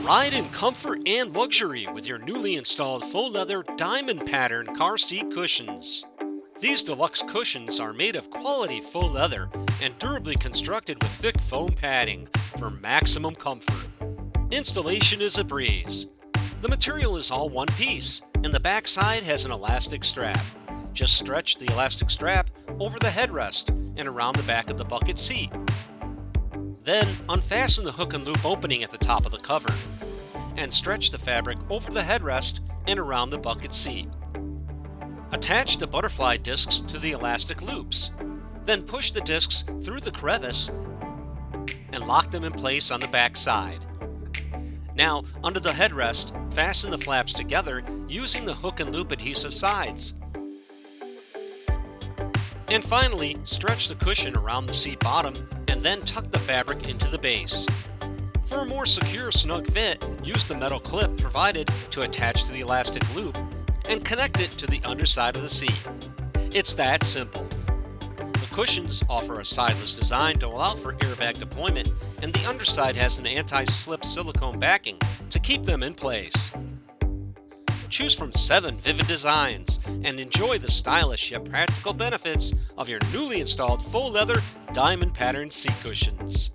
Ride in comfort and luxury with your newly installed faux leather diamond pattern car seat cushions. These deluxe cushions are made of quality faux leather and durably constructed with thick foam padding for maximum comfort. Installation is a breeze. The material is all one piece, and the back side has an elastic strap. Just stretch the elastic strap over the headrest and around the back of the bucket seat. Then unfasten the hook and loop opening at the top of the cover and stretch the fabric over the headrest and around the bucket seat. Attach the butterfly discs to the elastic loops. Then push the discs through the crevice and lock them in place on the back side. Now, under the headrest, fasten the flaps together using the hook and loop adhesive sides. And finally, stretch the cushion around the seat bottom and then tuck the fabric into the base. For a more secure, snug fit, use the metal clip provided to attach to the elastic loop and connect it to the underside of the seat. It's that simple. The cushions offer a sideless design to allow for airbag deployment, and the underside has an anti-slip silicone backing to keep them in place. Choose from 7 vivid designs and enjoy the stylish yet practical benefits of your newly installed faux leather diamond pattern seat cushions.